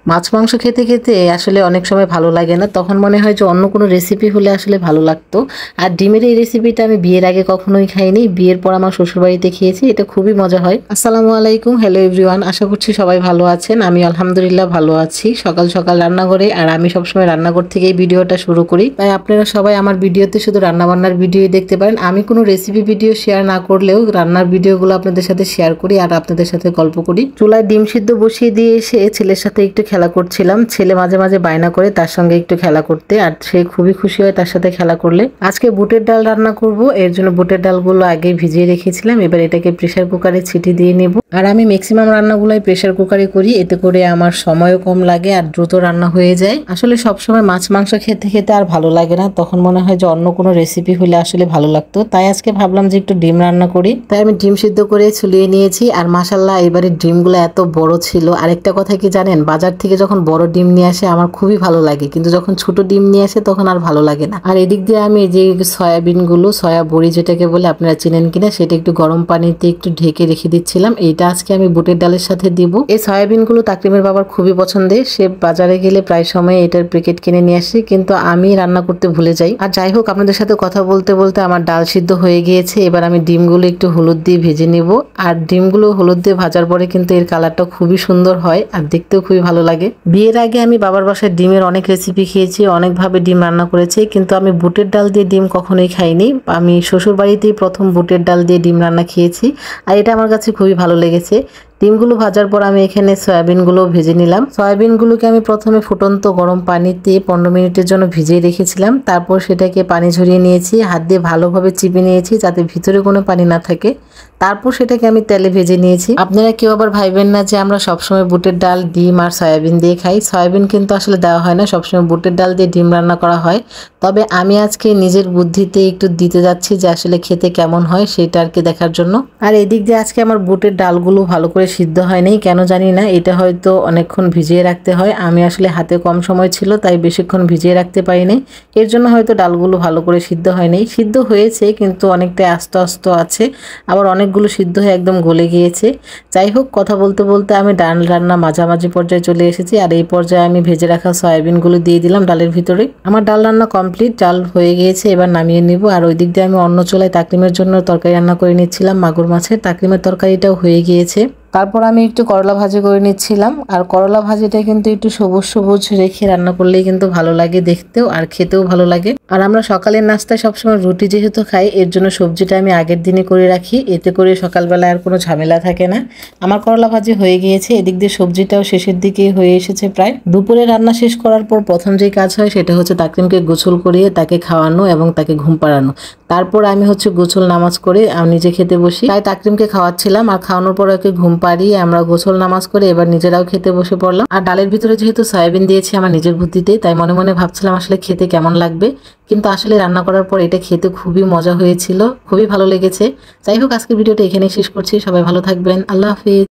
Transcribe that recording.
মাছ মাংস খেতে খেতে আসলে অনেক সময় ভালো লাগে না, তখন মনে হয় যে অন্য কোনো রেসিপি হলে আসলে ভালো লাগতো। আর ডিমের এই রেসিপিটা আমি বিয়ের আগে কখনোই খাইনি, বিয়ের পর আমার শ্বশুরবাড়িতে খেয়েছি, এটা খুবই মজা হয়। আসসালামু আলাইকুম, হ্যালো এভরিওয়ান, আশা করছি সবাই ভালো আছেন। আমি আলহামদুলিল্লাহ ভালো আছি। সকাল সকাল রান্নাঘরে, আর আমি সবসময় রান্নাঘর থেকেই ভিডিওটা শুরু করি, তাই আপনারা সবাই আমার ভিডিওতে শুধু রান্নাবান্নার ভিডিও দেখতে পারেন। আমি কোনো রেসিপি ভিডিও শেয়ার না করলেও রান্নার ভিডিওগুলো আপনাদের সাথে শেয়ার করি আর আপনাদের সাথে গল্প করি। চুলায় ডিম সিদ্ধ বসিয়ে দিয়ে এসে ছেলের সাথে একটু খেলা করছিলাম। ছেলে মাঝে মাঝে বায়না করে তার সঙ্গে একটু খেলা করতে, আর সে খুবই খুশি হয় তার সাথে খেলা করলে। আজকে বুটের ডাল রান্না করব, এর জন্য বুটের ডালগুলো আগে ভিজিয়ে রেখেছিলাম। এবার এটাকে প্রেসার কুকারে ছিটি দিয়ে নেব। আর আমি ম্যাক্সিমাম রান্নাগুলোই প্রেসার কুকারে করি, এতে করে আমার সময়ও কম লাগে আর দ্রুত রান্না হয়ে যায়। আসলে সবসময় মাছ মাংস খেতে খেতে আর ভালো লাগে না, তখন মনে হয় যে অন্য কোনো রেসিপি হলে আসলে ভালো লাগতো। তাই আজকে ভাবলাম যে একটু ডিম রান্না করি, তাই আমি ডিম সিদ্ধ করে ছুলিয়ে নিয়েছি। আর মাশাল্লাহ এবারে ডিমগুলো এত বড় ছিল। আরেকটা কথা কি জানেন, বাজার থেকে যখন বড় ডিম নিয়ে আসে আমার খুবই ভালো লাগে, কিন্তু যখন ছোট ডিম নিয়ে আসে তখন আর ভালো লাগে না। আর এদিক দিয়ে আমি যে সয়াবিনগুলো, সয়া বড়ি যেটাকে বলে, আপনারা চিনেন কিনা, সেটা একটু গরম পানিতে একটু ঢেকে রেখে দিচ্ছিলাম। এইটা আজকে আমি বুটের ডালের সাথে দিব। এই সয়াবিনগুলো তাকরিমের বাবার খুবই পছন্দের, সে বাজারে গেলে প্রায় সময় এটার প্যাকেট কিনে নিয়ে আসে, কিন্তু আমি রান্না করতে ভুলে যাই। আর যাই হোক, আপনাদের সাথে কথা বলতে বলতে আমার ডাল সিদ্ধ হয়ে গিয়েছে। এবার আমি ডিমগুলো একটু হলুদ দিয়ে ভেজে নেব। আর ডিমগুলো হলুদ দিয়ে ভাজার পরে কিন্তু এর কালারটা খুবই সুন্দর হয় আর দেখতেও খুবই ভালো লাগে। বিয়ের আগে আমি বাবার বাসায় ডিমের অনেক রেসিপি খেয়েছি, অনেকভাবে ডিম রান্না করেছি, কিন্তু আমি বুটের ডাল দিয়ে ডিম কখনোই খাইনি। আমি শ্বশুর বাড়িতেই প্রথম বুটের ডাল দিয়ে ডিম রান্না খেয়েছি, আর এটা আমার কাছে খুবই ভালো লেগেছে। ডিমগুলো ভাজার পর আমি এখানে সয়াবিনগুলো ভেজে নিলাম। সয়াবিনগুলোকে আমি প্রথমে ফুটন্ত গরম পানিতে 15 মিনিটের জন্য ভিজিয়ে রেখেছিলাম। তারপর সেটাকে পানি ঝরিয়ে নিয়েছি, হাত দিয়ে ভালোভাবে চিপে নিয়েছি যাতে ভিতরে কোনো পানি না থাকে। তারপর সেটাকে আমি তেলে ভেজে নিয়েছি। আপনারা কেউ আবার ভাইবেন না যে আমরা সবসময় বুটের ডাল, ডিম আর সয়াবিন দিয়ে খাই। সয়াবিন কিন্তু আসলে দেওয়া হয় না, সবসময় বুটের ডাল দিয়ে ডিম রান্না করা হয়। তবে আমি আজকে নিজের বুদ্ধিতে একটু দিতে যাচ্ছি যে আসলে খেতে কেমন হয় সেটা আর কি দেখার জন্য। আর এদিক দিয়ে আজকে আমার বুটের ডালগুলো ভালো করে সিদ্ধ হয় নাই, কেন জানি না। এটা হয়তো অনেকক্ষণ ভিজিয়ে রাখতে হয়, আমি আসলে হাতে কম সময় ছিল তাই বেশিক্ষণ ভিজিয়ে রাখতে পারিনি, এর জন্য হয়তো ডালগুলো ভালো করে সিদ্ধ হয় নাই। সিদ্ধ হয়েছে কিন্তু অনেকটা আস্ত আস্ত আছে, আবার অনেকগুলো সিদ্ধ হয়ে একদম গলে গিয়েছে। যাই হোক, কথা বলতে বলতে আমি ডাল রান্না মাঝামাঝি পর্যায়ে চলে এসেছি। আর এই পর্যায়ে আমি ভেজে রাখা সয়াবিনগুলো দিয়ে দিলাম ডালের ভিতরে। আমার ডাল রান্না কমপ্লিট, ডাল হয়ে গিয়েছে, এবার নামিয়ে নিব। আর ওই দিক দিয়ে আমি অন্য চুলায় তাকরিমের জন্য তরকারি রান্না করে নিচ্ছিলাম, মাগুর মাছের। তাকরিমের তরকারিটাও হয়ে গিয়েছে। তারপর আমি একটু করলা ভাজি করে নিচ্ছিলাম। আর করলা ভাজিটা কিন্তু একটু সবুজ সবুজ রেখে রান্না করলেই কিন্তু ভালো লাগে দেখতেও, আর খেতেও ভালো লাগে। আর আমরা সকালের নাস্তায় সবসময় রুটি যেহেতু খাই, এর জন্য সবজিটা আমি আগের দিনে করে রাখি, এতে করে সকালবেলা আর কোনো ঝামেলা থাকে না। আমার করলা ভাজি হয়ে গিয়েছে, এদিক দিয়ে সবজিটাও শেষের দিকে হয়ে এসেছে প্রায়। দুপুরে রান্না শেষ করার পর প্রথম যে কাজ হয় সেটা হচ্ছে তাকরিমকে গোসল করিয়ে তাকে খাওয়ানো এবং তাকে ঘুম পাড়ানো। তারপর আমি হচ্ছে গোসল নামাজ করে আমি নিজে খেতে বসি। তাই তাকরিমকে খাওয়াচ্ছিলাম, আর খাওয়ানোর পর ওকে ঘুম পাড়িয়ে আমরা গোসল নামাজ করে এবার নিজেরাও খেতে বসে পড়লাম। আর ডালের ভিতরে যেহেতু সয়াবিন দিয়েছি আমার নিজের বুদ্ধিতে, তাই মনে মনে ভাবছিলাম আসলে খেতে কেমন লাগবে, কিন্তু আসলে রান্না করার পর এটা খেতে খুবই মজা হয়েছিল, খুবই ভালো লেগেছে। যাই হোক, আজকের ভিডিওটা এখানেই শেষ করছি। সবাই ভালো থাকবেন, আল্লাহ হাফিজ।